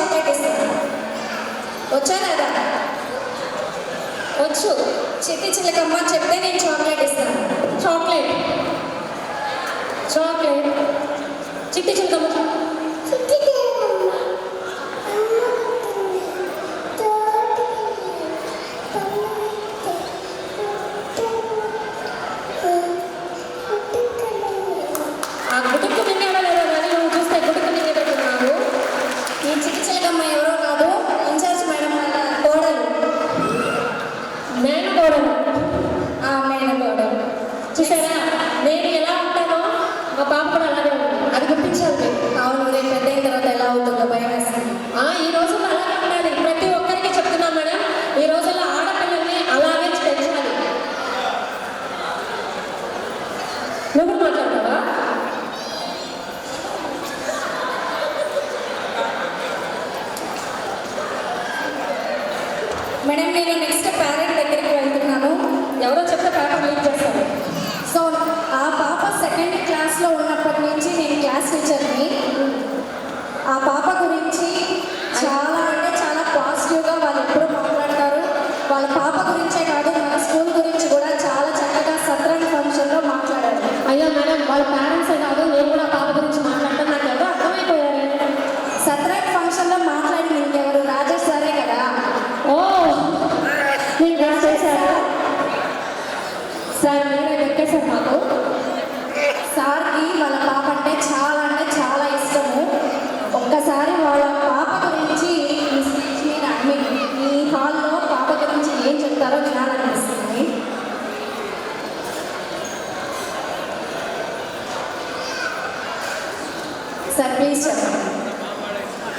Chocolate ఇస్తాను. వచ్చా లేదా? వచ్చు. చిట్టి చిలకమ్మ చెప్తే నేను చాక్లెట్ ఇస్తాను. చాక్లెట్ చాక్లెట్ చిట్టి చిలకమ్మ ఆ గుటుక్కు మింగాడో లేదో కానీ నువ్వు చూస్తే గుటుక్కు మింగేటట్టున్నావు. ఈ చిట్టి చిలకమ్మ ఎవరో కాదు, ఇన్ఛార్జ్ మేడం వాళ్ళ కోడలు. నేను కోడలు. ఆ మేడం కోడలు. చూసారా నేను ఎలా ఉంటానో మా పాప కూడా అలాగే ఉంటుంది. అది గుర్తించాలి మీరు. అవును, రేపు పెద్ద అయిన తర్వాత ఎలా అవుతుందో భయం వేస్తుంది. ఈ రోజుల్లో అలాగే ఉండాలి. ప్రతి ఒక్కరికి చెప్తున్నాం మేడం, ఈ రోజుల్లో ఆడపిల్లల్ని అలాగే పెంచాలి. నువ్వు కూడా మాట్లాడతావా? మేడం నేను నెక్స్ట్ పేరెంట్ దగ్గరికి వెళ్తున్నాను. ఎవరో చెప్తే పేపర్ లీక్ చేస్తారు. సో ఆ పాప సెకండ్ క్లాస్లో ఉన్నప్పటి నుంచి నేను క్లాస్ టీచర్ని. ఆ పాప గురించి చాలా అంటే చాలా పాజిటివ్గా వాళ్ళు ఎప్పుడూ మాట్లాడతారు. వాళ్ళ పాప గురించే కాదు, మన స్కూల్ గురించి కూడా చాలా చక్కగా సత్రంగ్ ఫంక్షన్లో మాట్లాడారు. అయ్యో మేడం వాళ్ళ పేరెంట్సే కాదు, నేను కూడా పాప గురించి మాట్లాడతాను. నాకు ఎవరో అర్థమైపోయారు. సత్రంగ్ ఫంక్షన్లో మాట్లాడి ఇంకెవరు? రాజేష్ సారే కదా. ఓ నేను డ్రెస్ చేశాను సార్, మీరే దొరికేశారు మాకు. సార్కి వాళ్ళ పాప అంటే చాలా ఇష్టము. ఒక్కసారి వాళ్ళ పాప గురించి ఈ స్టేజ్ మీద ఈ హాల్లో పాప గురించి ఏం చెప్తారో వినాలనిపిస్తుంది. సార్ ప్లీజ్ చెప్పండి.